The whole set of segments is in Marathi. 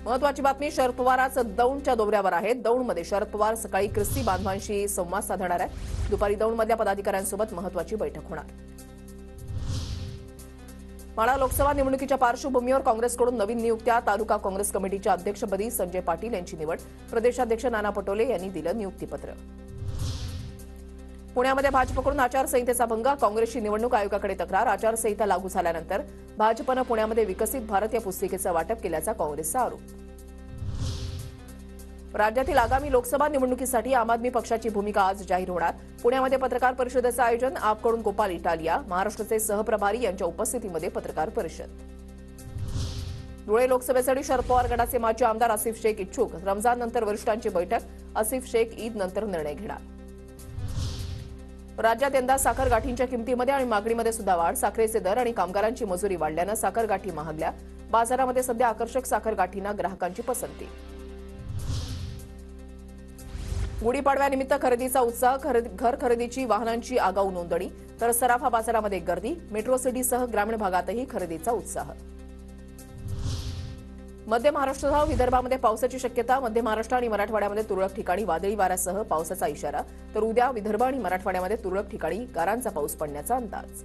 महत्वाची बातमी, शरद पवार आज दौंडच्या दौऱ्यावर आहेत. दौंडमध्ये शरद पवार सकाळी ख्रिस्ती बांधवांशी संवाद साधणार आहेत. दुपारी दौंडमधल्या पदाधिकाऱ्यांसोबत महत्वाची बैठक होणार. माढा लोकसभा निवडणुकीच्या पार्श्वभूमीवर काँग्रेसकडून नवीन नियुक्त्या. तालुका काँग्रेस कमिटीच्या अध्यक्षपदी संजय पाटील यांची निवड. प्रदेशाध्यक्ष नाना पटोले यांनी दिलं नियुक्तीपत्र. पुण्यामध्ये भाजपकडून आचारसंहितेचा भंग. काँग्रेसची निवडणूक आयोगाकडे तक्रार. आचारसंहिता लागू झाल्यानंतर भाजपनं पुण्यामध्ये विकसित भारत या पुस्तिकेचं वाटप केल्याचा काँग्रेसचा आरोप. राज्यातील आगामी लोकसभा निवडणुकीसाठी आम आदमी पक्षाची भूमिका आज जाहीर होणार. पुण्यामध्ये पत्रकार परिषदेचं आयोजन. आपकडून गोपाल इटालिया, महाराष्ट्राचे सहप्रभारी यांच्या उपस्थितीमध्ये पत्रकार परिषद. धुळे लोकसभेसाठी शरद पवार गटाचे माजी आमदार आसिफ शेख इच्छुक. रमजान नंतर वरिष्ठांची बैठक. आसिफ शेख ईद नंतर निर्णय घेणार. राज्यात यंदा साखर गाठींच्या किमतीमध्ये आणि मागणीमध्ये सुद्धा वाढ. साखरेचे दर आणि कामगारांची मजुरी वाढल्यानं साखर गाठी महागल्या. बाजारामध्ये सध्या आकर्षक साखर गाठींना ग्राहकांची पसंती. गुढीपाडव्यानिमित्त खरेदीचा उत्साह. घर खरेदीची वाहनांची आगाऊ नोंदणी. तर सराफा बाजारामध्ये गर्दी. मेट्रो सिटीसह ग्रामीण भागातही खरेदीचा उत्साह. मध्य महाराष्ट्रासह विदर्भामध्ये पावसाची शक्यता. मध्य महाराष्ट्र आणि मराठवाड्यामध्ये तुरळक ठिकाणी वादळी वाऱ्यासह पावसाचा इशारा. तर उद्या विदर्भ आणि मराठवाड्यामध्ये तुरळक ठिकाणी गारांचा पाऊस पडण्याचा अंदाज.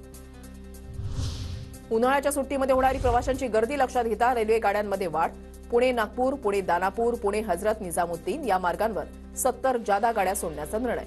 उन्हाळ्याच्या सुट्टीमध्ये होणारी प्रवाशांची गर्दी लक्षात घेता रेल्वे गाड्यांमध्ये वाढ. पुणे नागपूर, पुणे दानापूर, पुणे हजरत निजामुद्दीन या मार्गांवर 70 जादा गाड्या सोडण्याचा निर्णय.